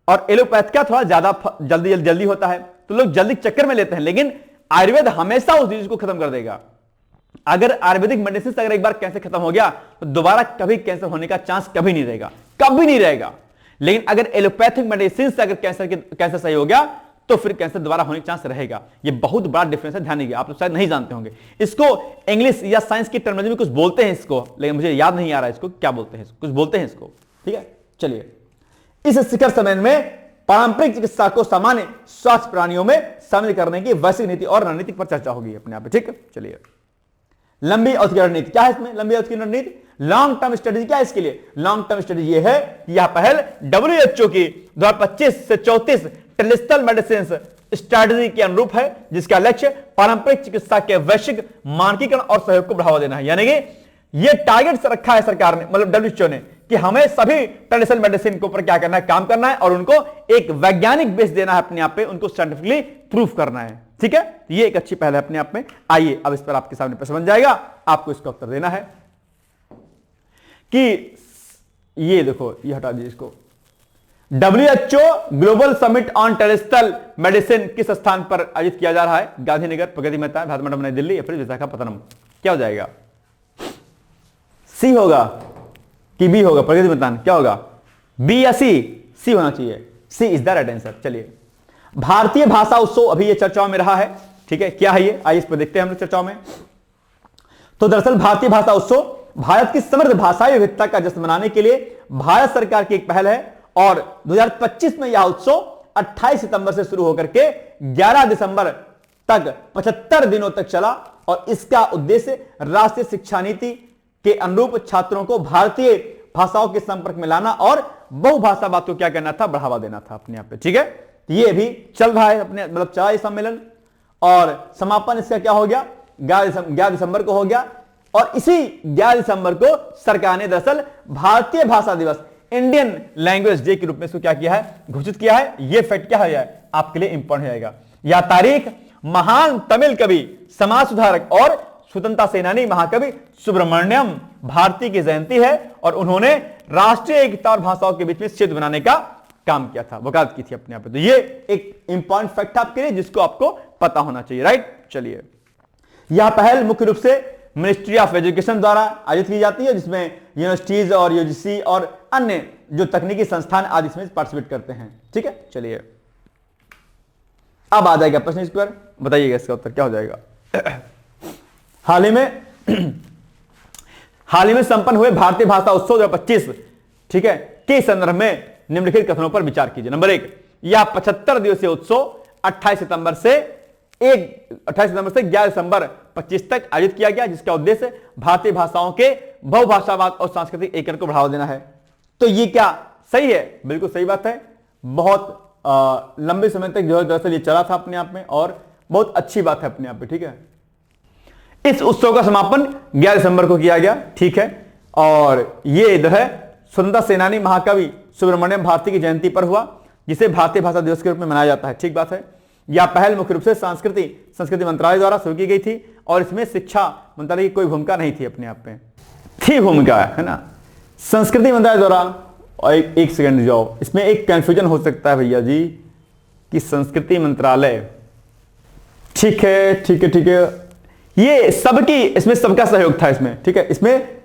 और एलोपैथ का थोड़ा ज्यादा जल्दी होता है, तो लोग जल्दी चक्कर में लेते हैं, लेकिन आयुर्वेद हमेशा उस डिजीज को खत्म कर देगा। अगर आयुर्वेदिक मेडिसिन से अगर एक बार कैंसर खत्म हो गया तो दोबारा कभी कैंसर होने का चांस कभी नहीं रहेगा, कभी नहीं रहेगा। लेकिन अगर एलोपैथिक मेडिसिन से अगर कैंसर सही हो गया तो फिर कैंसर दोबारा होने का चांस रहेगा। ये बहुत बड़ा डिफरेंस है, ध्यान दीजिए। आप तो शायद नहीं जानते होंगे इसको, इंग्लिश या साइंस की टर्मिनोलॉजी में कुछ बोलते हैं इसको, लेकिन मुझे याद नहीं आ रहा है इसको क्या बोलते हैं, कुछ बोलते हैं इसको, ठीक है। चलिए, इस शिखर सम्मेलन में पारंपरिक चिकित्सा को सामान्य स्वास्थ्य प्राणियों में शामिल करने की वैश्विक नीति और रणनीति पर चर्चा होगी अपने आप, ठीक है। चलिए, लंबी अवधि की रणनीति क्या है इसमें, लंबी अवधि की रणनीति, लॉन्ग टर्म स्ट्रेटेजी क्या है इसके लिए। लॉन्ग टर्म स्ट्रेटेजी ये है कि यह पहल WHO की 2025 से 34 ट्रेडिशनल मेडिसिन स्ट्रेटेजी के अनुरूप है, जिसका लक्ष्य पारंपरिक चिकित्सा के वैश्विक मानकीकरण और सहयोग को बढ़ावा देना है। यानी कि यह टारगेट से रखा है सरकार ने, मतलब WHO ने, कि हमें सभी ट्रेडिशनल मेडिसिन के ऊपर क्या करना है, काम करना है और उनको एक वैज्ञानिक बेस देना है अपने आप पे, उनको साइंटिफिकली प्रूफ करना है, ठीक है। ये एक अच्छी पहल है अपने आप में। आइए अब इस पर आपके सामने प्रश्न बन जाएगा, आपको इसका उत्तर देना है कि ये देखो, ये हटा दीजिए इसको, WHO global summit on traditional medicine किस स्थान पर आयोजित किया जा रहा है। गांधीनगर, प्रगति मैदान, भारत मंडप, नई दिल्ली या फिर विशाखापत्तनम। क्या हो जाएगा, सी होगा कि बी होगा, प्रगति मैदान क्या होगा, बी या सी, सी होना चाहिए, सी इज द राइट आंसर। चलिए, भारतीय भाषा उत्सव अभी ये चर्चाओं में रहा है, ठीक है। क्या है ये, आइए इस पर देखते हैं हम लोग चर्चाओं में। तो दरअसल भारतीय भाषा उत्सव भारत की समृद्ध भाषाई विविधता का जश्न मनाने के लिए भारत सरकार की एक पहल है और 2025 में यह उत्सव 28 सितंबर से शुरू होकर के 11 दिसंबर तक 75 दिनों तक चला और इसका उद्देश्य राष्ट्रीय शिक्षा नीति के अनुरूप छात्रों को भारतीय भाषाओं के संपर्क में लाना और बहुभाषावाद को क्या करना था, बढ़ावा देना था अपने आप पे, ठीक है। ये भी चल रहा है अपने, मतलब चला ये सम्मेलन और समापन इसका क्या हो गया, 11 दिसंबर को हो गया। और इसी 11 दिसंबर को सरकार ने दरअसल भारतीय भाषा दिवस, इंडियन लैंग्वेज डे के रूप में इसको क्या किया है, घोषित किया है। यह फैक्ट क्या है आपके लिए इंपॉर्टेंट रहेगा। यह तारीख महान तमिल कवि, समाज सुधारक और स्वतंत्रता सेनानी महाकवि सुब्रमण्यम भारती की जयंती है और उन्होंने राष्ट्रीय एकता और भाषाओं के बीच में सेतु बनाने का काम किया था, वकालत की थी अपने आप पे। तो ये एक इंपॉर्टेंट फैक्ट आपके लिए जिसको आपको पता होना चाहिए, राइट। चलिए, यह पहल मुख्य रूप से मिनिस्ट्री ऑफ एजुकेशन द्वारा आयोजित की जाती है, जिसमें यूनिवर्सिटीज और यूजीसी और अन्य जो तकनीकी संस्थान आदि इसमें पार्टिसिपेट करते हैं, ठीक है। चलिए, अब आ जाएगा प्रश्न इस पर, बताइएगा इसका उत्तर क्या हो जाएगा। हाल ही में संपन्न हुए भारतीय भाषा उत्सव 2025, ठीक है, के संदर्भ में निम्नलिखित कथनों पर विचार कीजिए। नंबर 1, यह 75 दिवसीय उत्सव 28 सितंबर से 11 दिसंबर 25 तक आयोजित किया गया, जिसका उद्देश्य भारतीय भाषाओं के बहुभाषावाद और सांस्कृतिक एकरण को बढ़ावा देना है। तो ये क्या सही है, बिल्कुल सही बात है। बहुत लंबे समय तक जो है दरअसल ये चला था अपने आप में और बहुत अच्छी बात है अपने आप में, ठीक है। इस उत्सव का समापन 11 दिसंबर को किया गया, ठीक है। और ये जो है स्वतंत्रता सेनानी महाकवि सुब्रमण्यम भारती की जयंती पर हुआ, जिसे भारतीय भाषा दिवस के रूप में मनाया जाता है, ठीक बात है। यह पहल मुख्य रूप से संस्कृति मंत्रालय द्वारा शुरू की गई थी और इसमें शिक्षा मंत्रालय की कोई भूमिका नहीं थी अपने आप में, थी भूमिका, है ना, संस्कृति मंत्रालय द्वारा। और एक सेकंड जाओ, इसमें एक कंफ्यूजन हो सकता है भैया जी कि संस्कृति मंत्रालय, ठीक है ठीक है ठीक है, ये सबकी, इसमें सबका सहयोग था इसमें, ठीक है। इसमें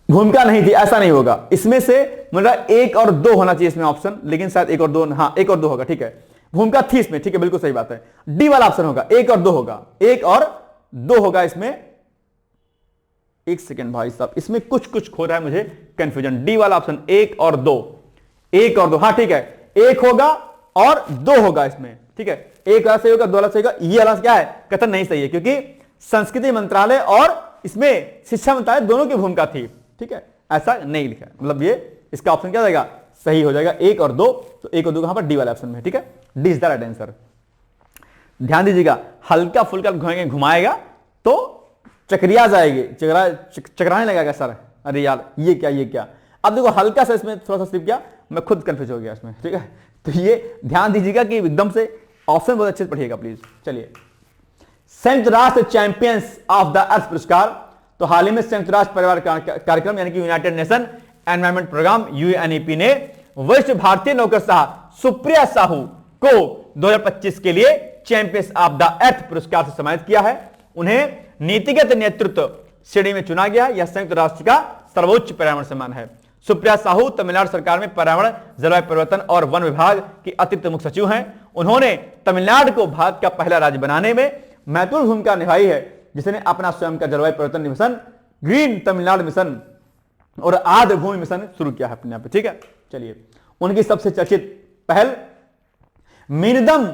भूमिका नहीं थी, ऐसा नहीं होगा। इसमें से मतलब 1 और 2 होना चाहिए इसमें ऑप्शन, लेकिन शायद 1 और 2, हाँ 1 और 2 होगा, ठीक है। भूमिका थी इसमें, ठीक है, बिल्कुल सही बात है। डी वाला ऑप्शन होगा, 1 और 2 होगा, 1 और 2 होगा इसमें। एक सेकेंड भाई साहब, इसमें कुछ खो रहा है मुझे कंफ्यूजन। डी वाला ऑप्शन 1 और 2, 1 और 2, हाँ ठीक है, 1 होगा और 2 होगा इसमें, ठीक है। 1 वाला सही होगा, 2 वाला सही होगा। ये वाला क्या है, कथन नहीं सही है, क्योंकि संस्कृति मंत्रालय और इसमें शिक्षा मंत्रालय दोनों की भूमिका थी, ठीक है, ऐसा नहीं लिखा है। मतलब ये इसका ऑप्शन क्या जाएगा, सही हो जाएगा 1 और 2। तो 1 और 2 कहां पर, डी वाले ऑप्शन में, ठीक है, D is the right answer. ध्यान दीजिएगा, हल्का फुल्का घुमाएगा तो चक्रिया जाएगी, चकराने लगेगा सर, अरे यार ये क्या। अब देखो हल्का सा इसमें थोड़ा सा स्लिप किया, मैं खुद कंफ्यूज हो गया इसमें, ठीक है। तो ये ध्यान दीजिएगा कि एकदम से ऑप्शन बहुत अच्छे से पढ़िएगा प्लीज। चलिए, संयुक्त राष्ट्र चैंपियंस ऑफ द अर्थ पुरस्कार, तो हाल ही में संयुक्त राष्ट्र परिवार कार्यक्रम यानी कि United Nation Environment Programme UNEP ने वरिष्ठ भारतीय नौकरशाह सुप्रिया साहू को 2025 के लिए चैंपियंस ऑफ द अर्थ पुरस्कार से सम्मानित किया है। उन्हें नीतिगत नेतृत्व श्रेणी में चुना गया। यह संयुक्त राष्ट्र का सर्वोच्च पर्यावरण सम्मान है। सुप्रिया साहू तमिलनाडु सरकार में पर्यावरण, जलवायु परिवर्तन और वन विभाग की अतिरिक्त मुख्य सचिव हैं। उन्होंने तमिलनाडु को भारत का पहला राज्य बनाने में महत्वपूर्ण भूमिका निभाई है, जिसने अपना स्वयं का जलवायु परिवर्तन मिशन, ग्रीन तमिलनाडु मिशन और आर्द्र भूमि मिशन शुरू किया है अपने यहाँ पे, ठीक है। चलिए, उनकी सबसे चर्चित पहल मीनदम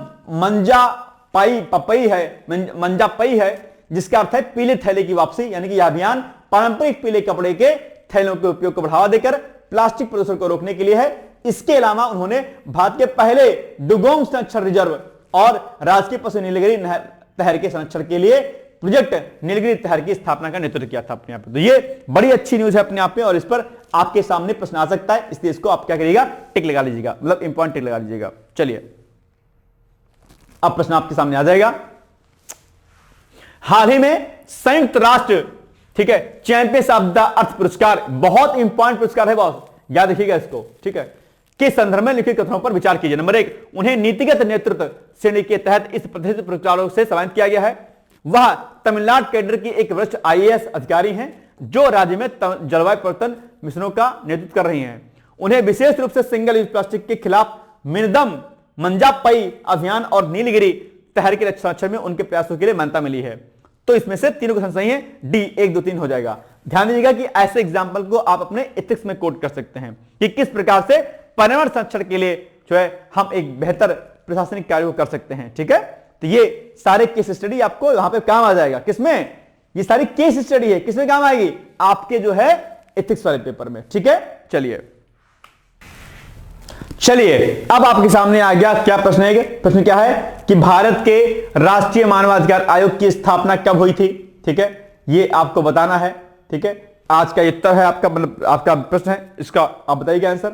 मंजापई है, जिसका अर्थ है पीले थैले की वापसी, यानी कि यह अभियान पारंपरिक पीले कपड़े के थैलों के उपयोग को बढ़ावा देकर प्लास्टिक प्रदूषण को रोकने के लिए है। इसके अलावा उन्होंने भारत के पहले डुगोंग संरक्षण रिजर्व और राजकीय पशु नीलगिरी तहर के संरक्षण के लिए प्रोजेक्ट नीलगिरी तहर की स्थापना का नेतृत्व किया था अपने आप पे। तो ये बड़ी अच्छी न्यूज है अपने आप में, और इस पर आपके सामने प्रश्न आ सकता है, इसलिए इसको आप क्या करिएगा, टिक लगा लीजिएगा, मतलब इंपॉर्टेंट टिक लगा लीजिएगा। चलिए, अब प्रश्न आपके सामने आ जाएगा। हाल ही में संयुक्त राष्ट्र, ठीक है, चैंपियंस ऑफ द अर्थ पुरस्कार, बहुत इंपॉर्टेंट पुरस्कार है बॉस, याद रखिएगा इसको, ठीक है, के संदर्भ में लिखित कथनों पर विचार कीजिए। नंबर 1, उन्हें नीतिगत नेतृत्व श्रेणी के तहत इस प्रतिष्ठित पुरस्कारों से सम्मानित किया गया है। वह तमिलनाडु कैडर की एक वरिष्ठ आईएएस अधिकारी हैं, जो राज्य में जलवायु परिवर्तन मिशनों का नेतृत्व कर रही हैं। उन्हें विशेष रूप से सिंगल यूज प्लास्टिक के खिलाफ मिनदम मंजापई अभियान और नीलगिरी तहर के संरक्षण में उनके प्रयासों के लिए मान्यता मिली है। तो इसमें से तीनों क्वेश्चन सही है, डी 1, 2, 3 हो जाएगा। ध्यान दीजिएगा कि ऐसे एग्जाम्पल को आप अपने एथिक्स में कोट कर सकते हैं कि किस प्रकार से पर्यावरण संरक्षण के लिए जो है हम एक बेहतर प्रशासनिक कार्य को कर सकते हैं, ठीक है। तो ये सारे केस स्टडी आपको यहां पे काम आ जाएगा। किसमें? ये सारी केस स्टडी है, किसमें काम आएगी? आपके जो है एथिक्स वाले पेपर में, ठीक है। चलिए अब आपके सामने आ गया क्या प्रश्न है। प्रश्न क्या है कि भारत के राष्ट्रीय मानवाधिकार आयोग की स्थापना कब हुई थी, ठीक है, ये आपको बताना है, ठीक है। आज का उत्तर है आपका, मतलब आपका प्रश्न है, इसका आप बताइएगा आंसर।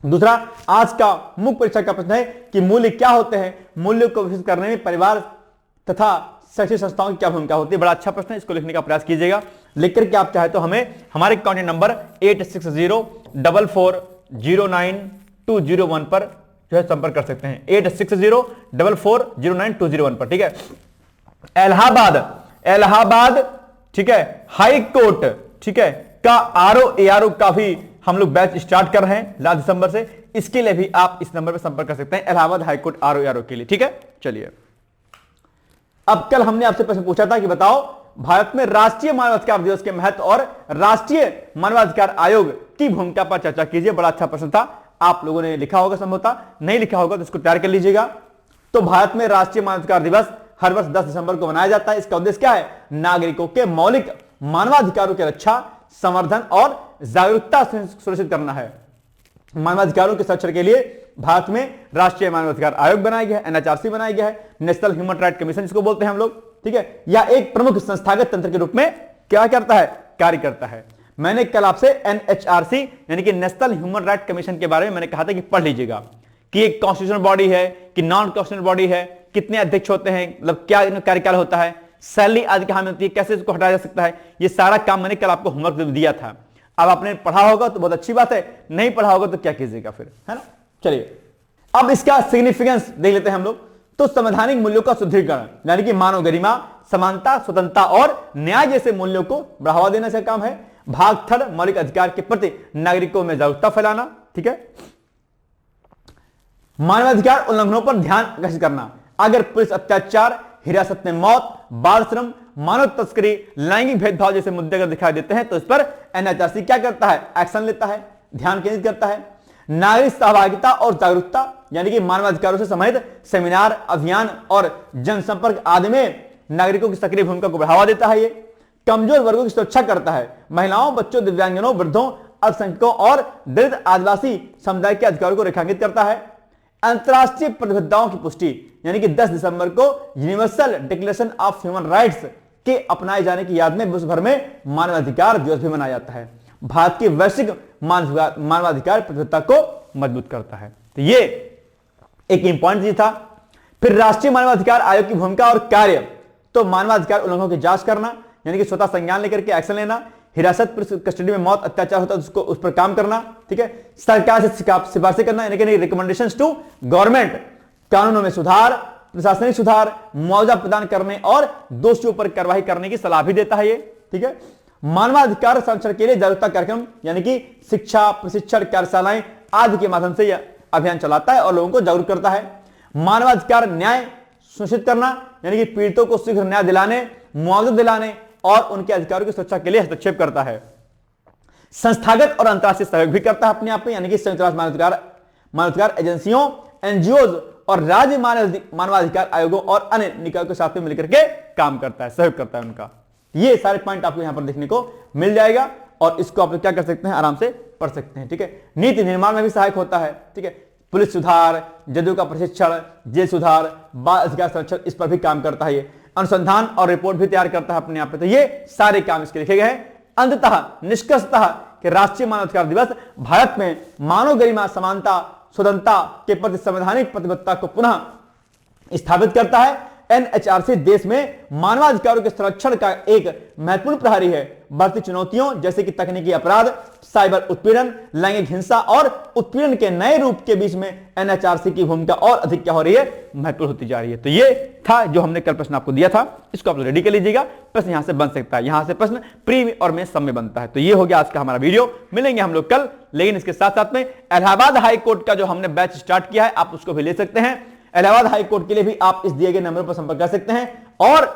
दूसरा, आज का मुख्य परीक्षा का प्रश्न है कि मूल्य क्या होते हैं, मूल्य को विकसित करने में परिवार तथा शैक्षिक संस्थाओं की क्या भूमिका होती है। बड़ा अच्छा प्रश्न है, इसको लिखने का प्रयास कीजिएगा। लिख करके आप चाहे तो हमें हमारे कॉन्टैक्ट नंबर 8604409201 पर जो है संपर्क कर सकते हैं, 8604409201 पर, ठीक है। इलाहाबाद ठीक है हाई कोर्ट, ठीक है, का आरओ का भी हम लोग बैच स्टार्ट कर रहे हैं लास्ट दिसंबर से। इसके लिए भी आप इस नंबर पर संपर्क कर सकते हैं, इलाहाबाद हाईकोर्ट आरओ के लिए, ठीक है। चलिए, अब कल हमने आपसे प्रश्न पूछा था कि बताओ भारत में राष्ट्रीय मानवाधिकार दिवस के महत्व और राष्ट्रीय मानवाधिकार आयोग की भूमिका पर चर्चा कीजिए। बड़ा अच्छा प्रश्न था, आप लोगों ने लिखा होगा, संभवतः नहीं लिखा होगा तो इसको तैयार कर लीजिएगा। तो भारत में राष्ट्रीय मानवाधिकार दिवस हर वर्ष 10 दिसंबर को मनाया जाता है। इसका उद्देश्य क्या है? नागरिकों के मौलिक मानवाधिकारों की रक्षा, संवर्धन और जागरूकता सुनिश्चित करना है। मानवाधिकारों के संरक्षण के लिए भारत में राष्ट्रीय मानवाधिकार आयोग बनाया गया है, एनएचआरसी बनाया गया है, नेशनल ह्यूमन राइट कमीशन जिसको बोलते हैं हम लोग, ठीक है। यह एक प्रमुख संस्थागत तंत्र के रूप में क्या करता है? कार्य करता है। मैंने कल आपसे एनएचआरसी यानी कि नेशनल ह्यूमन राइट कमीशन के बारे में मैंने कहा था कि पढ़ लीजिएगा कि एक कॉन्स्टिट्यूशनल बॉडी है कि नॉन कॉन्स्टिट्यूशनल बॉडी है, कितने अध्यक्ष होते हैं, मतलब क्या कार्यकाल होता है, सैलरी आदि कहां मिलती है, कैसे इसको हटाया जा सकता है। ये सारा काम मैंने कल आपको होमवर्क दिया था। अब आपने पढ़ा होगा तो बहुत अच्छी बात है, नहीं पढ़ा होगा तो क्या कीजिएगा फिर, है ना। चलिए अब इसका सिग्निफिकेंस देख लेते हैं हम लोग। तो संवैधानिक मूल्यों का सुदृढ़ीकरण यानी कि मानव गरिमा, समानता, स्वतंत्रता और न्याय जैसे मूल्यों को बढ़ावा देने से काम है। भाग 3 मौलिक अधिकार के प्रति नागरिकों में जागरूकता फैलाना, ठीक है। मानवाधिकार उल्लंघनों पर ध्यान आकर्षित करना। अगर पुलिस अत्याचार, हिरासत में मौत, बाल श्रम, मानव तस्करी, लैंगिक भेदभाव जैसे मुद्दे अगर दिखाई देते हैं तो इस पर एनएचआरसी क्या करता है? एक्शन लेता है, ध्यान केंद्रित करता है। नागरिक सहभागिता और जागरूकता यानी कि मानवाधिकारों से संबंधित सेमिनार, अभियान और जनसंपर्क आदि में नागरिकों की सक्रिय भूमिका को बढ़ावा देता है। ये कमजोर वर्गों की सुरक्षा करता है। महिलाओं, बच्चों, दिव्यांगजनों, वृद्धों, अल्पसंख्यकों और दलित आदिवासी समुदाय के अधिकारों को रेखांकित करता है। अंतरराष्ट्रीय प्रतिबद्धताओं की पुष्टि यानी कि 10 दिसंबर को universal declaration of human rights के अपनाए जाने की याद में विश्व भर में मानवाधिकार दिवस भी मनाया जाता है। भारत की वैश्विक मानवाधिकार प्रतिबद्धता को मजबूत करता है। तो ये एक इंपॉर्टेंट चीज था। फिर राष्ट्रीय मानवाधिकार आयोग की भूमिका और कार्य, तो मानवाधिकार उल्लंघनों की जांच करना, यानी कि स्वतः संज्ञान लेकर के एक्शन लेना, हिरासत पुलिस कस्टडी में मौत अत्याचार होता है उसको उस पर काम करना, ठीक है, सरकार से सिफारिशें करना, यानी कि रिकमेंडेशंस टू गवर्नमेंट, कानूनों में सुधार, प्रशासनिक सुधार, मुआवजा प्रदान करने और दोषियों पर कार्रवाई करने की सलाह भी देता है ये, ठीक है। मानवाधिकार संरक्षण के लिए जागरूकता कार्यक्रम, यानी कि शिक्षा, प्रशिक्षण, कार्यशालाएं आदि के माध्यम से यह अभियान चलाता है और लोगों को जागरूक करता है। मानवाधिकार न्याय सुनिश्चित करना, यानी कि पीड़ितों को शीघ्र न्याय दिलाने, मुआवजा दिलाने और उनके अधिकारों की सुरक्षा के लिए हस्तक्षेप करता है। संस्थागत और अंतर्राष्ट्रीय सहयोग भी करता है अपने आप में, यानी कि संयुक्त राष्ट्र मानवाधिकार एजेंसियों, एनजीओ और राज्य मानवाधिकार आयोगों और अन्य निकायों के साथ में मिलकर के काम करता है, सहयोग करता है उनका। ये सारे पॉइंट आपको यहां पर देखने को मिल जाएगा और इसको आप क्या कर सकते हैं, आराम से पढ़ सकते हैं, ठीक है। नीति निर्माण में भी सहायक होता है, ठीक है। पुलिस सुधार, जजों का प्रशिक्षण, जेल सुधार, बाल अधिकार संरक्षण, इस पर भी काम करता है ये। अनुसंधान और रिपोर्ट भी तैयार करता है अपने आप पे। तो ये सारे काम इसके लिखे गए हैं। अंततः निष्कर्षतः कि राष्ट्रीय मानवाधिकार दिवस भारत में मानव गरिमा, समानता, स्वतंत्रता के प्रति संवैधानिक प्रतिबद्धता को पुनः स्थापित करता है। एनएचआरसी देश में मानवाधिकारों के संरक्षण का एक महत्वपूर्ण प्रहरी है। बढ़ती चुनौतियों जैसे कि तकनीकी अपराध, साइबर उत्पीड़न, लैंगिक हिंसा और उत्पीड़न के नए रूप के बीच में एनएचआरसी की भूमिका और अधिक क्या हो रही है, महत्वपूर्ण होती जा रही है। तो ये था जो हमने कल प्रश्न आपको दिया था, इसको आप रेडी कर लीजिएगा। प्रश्न यहां से बन सकता है, यहां से प्रश्न प्री और मेंस सब में बनता है। तो ये हो गया आज का हमारा वीडियो। मिलेंगे हम लोग कल, लेकिन इसके साथ साथ में इलाहाबाद हाई कोर्ट का जो हमने बैच स्टार्ट किया है, आप उसको भी ले सकते हैं। इलाहाबाद हाई कोर्ट के लिए भी आप इस दिए गए नंबर पर संपर्क कर सकते हैं। और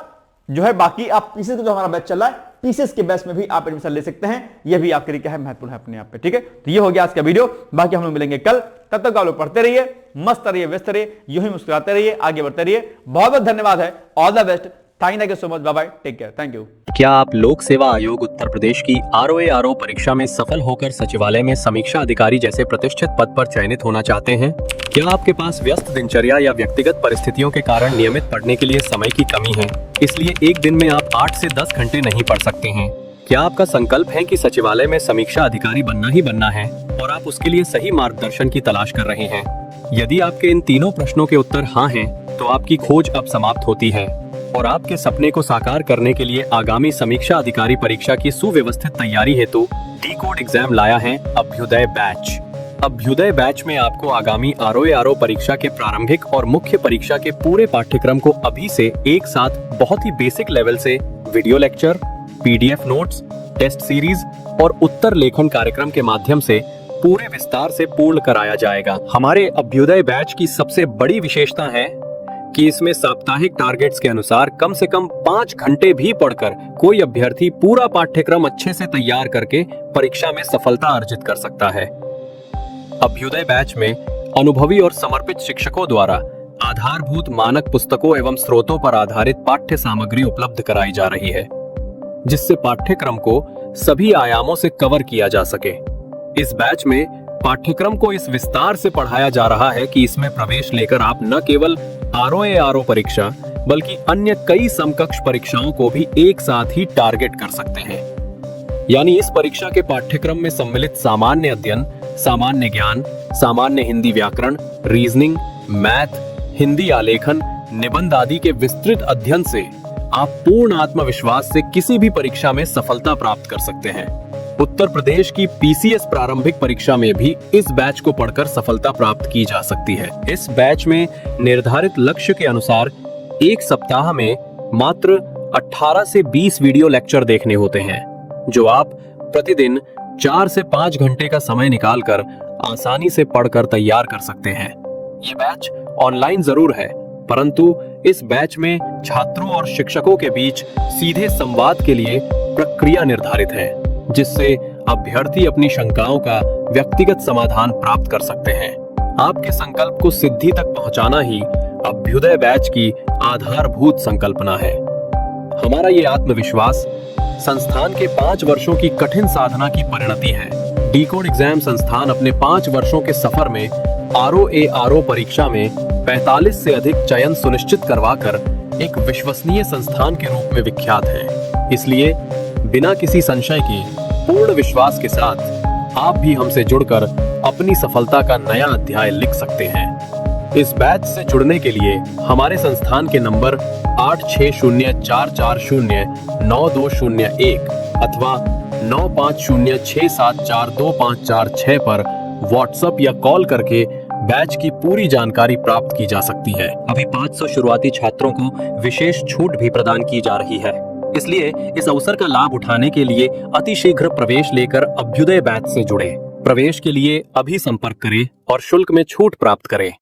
जो है बाकी आप पीसीएस का जो हमारा बैच चल रहा है, पीसीएस के बैच में भी आप एडमिशन ले सकते हैं। यह भी आपके लिए क्या है, महत्वपूर्ण है अपने आप पे, ठीक है। तो ये हो गया आज का वीडियो। बाकी हम लोग मिलेंगे कल, तब तक आप लोग पढ़ते रहिए, मस्त रहिए, व्यस्त रहिए, यूं ही मुस्कुराते रहिए, आगे बढ़ते रहिए। बहुत बहुत धन्यवाद है। All the best. Thank you so much. Bye bye, take care, thank you. क्या आप लोक सेवा आयोग उत्तर प्रदेश की ROA परीक्षा में सफल होकर सचिवालय में समीक्षा अधिकारी जैसे प्रतिष्ठित पद पर चयनित होना चाहते हैं? क्या आपके पास व्यस्त दिनचर्या या व्यक्तिगत परिस्थितियों के कारण नियमित पढ़ने के लिए समय की कमी है, इसलिए एक दिन में आप 8 से 10 घंटे नहीं पढ़ सकते हैं? क्या आपका संकल्प है कि सचिवालय में समीक्षा अधिकारी बनना ही बनना है और आप उसके लिए सही मार्गदर्शन की तलाश कर रहे हैं? यदि आपके इन तीनों प्रश्नों के उत्तर हाँ हैं, तो आपकी खोज अब समाप्त होती है और आपके सपने को साकार करने के लिए आगामी समीक्षा अधिकारी परीक्षा की सुव्यवस्थित तैयारी हेतु डीकोड एग्जाम लाया है अभ्युदय बैच। अभ्युदय बैच में आपको आगामी ROA परीक्षा के प्रारंभिक और मुख्य परीक्षा के पूरे पाठ्यक्रम को अभी से एक साथ बहुत ही बेसिक लेवल से video lecture, PDF notes, test series और उत्तर लेखन कार्यक्रम के माध्यम से पूरे विस्तार से पूर्ण कराया जाएगा। हमारे अभ्युदय बैच की सबसे बड़ी विशेषता है कि इसमें साप्ताहिक टारगेट्स के अनुसार कम से कम 5 घंटे भी पढ़कर कोई अभ्यर्थी पूरा पाठ्यक्रम अच्छे से तैयार करके परीक्षा में सफलता अर्जित कर सकता है। अभ्युदय बैच में अनुभवी और समर्पित शिक्षकों द्वारा आधारभूत मानक पुस्तकों एवं स्रोतों पर आधारित पाठ्य सामग्री उपलब्ध कराई जा रही है, जिससे पाठ्यक्रम को सभी आयामों से कवर किया जा सके। इस बैच में पाठ्यक्रम को इस विस्तार से पढ़ाया जा रहा है कि इसमें प्रवेश लेकर आप न केवल ROA परीक्षा बल्कि अन्य कई समकक्ष परीक्षाओं को भी एक साथ ही टारगेट कर सकते हैं। यानी इस परीक्षा के पाठ्यक्रम में सम्मिलित सामान्य अध्ययन, सामान्य ज्ञान, सामान्य हिंदी व्याकरण, रीजनिंग, मैथ, हिंदी आलेखन, निबंध आदि के विस्तृत अध्ययन से आप पूर्ण आत्मविश्वास से किसी भी परीक्षा में सफलता प्राप्त कर सकते हैं। उत्तर प्रदेश की PCS प्रारंभिक परीक्षा में भी इस बैच को पढ़कर सफलता प्राप्त की जा सकती है। इस बैच में निर्धारित लक्ष्य के अनुसार एक सप्ताह में मात्र 18 से 20 वीडियो लेक्चर देखने होते हैं, जो आप प्रतिदिन 4 से 5 घंटे का समय निकालकर आसानी से पढ़कर तैयार कर सकते हैं। ये बैच ऑनलाइन जरूर है, परंतु इस बैच में छात्रों और शिक्षकों के बीच सीधे संवाद के लिए प्रक्रिया निर्धारित है, जिससे अभ्यर्थी अपनी शंकाओं का व्यक्तिगत समाधान प्राप्त कर सकते हैं। आपके संकल्प को सिद्धि तक पहुंचाना ही अभ्युदय बैच की आधारभूत संकल्पना है। हमारा ये आत्मविश्वास संस्थान के 5 वर्षों की कठिन साधना की परिणति है। डीकोड एग्जाम संस्थान अपने 5 वर्षों के सफर में ROA परीक्षा में 45 से अधिक चयन सुनिश्चित करवाकर एक विश्वसनीय संस्थान के रूप में विख्यात है। इसलिए बिना किसी संशय के पूर्ण विश्वास के साथ आप भी हमसे जुड़कर अपनी सफलता का नया अध्याय लिख सकते हैं। इस बैच से जुड़ने के लिए हमारे संस्थान के नंबर 8604409201 अथवा 9506742546 पर व्हाट्सएप या कॉल करके बैच की पूरी जानकारी प्राप्त की जा सकती है। अभी 500 शुरुआती छात्रों को विशेष छूट भी प्रदान की जा रही है, इसलिए इस अवसर का लाभ उठाने के लिए अतिशीघ्र प्रवेश लेकर अभ्युदय बैच से जुड़ें। प्रवेश के लिए अभी संपर्क करें और शुल्क में छूट प्राप्त करें।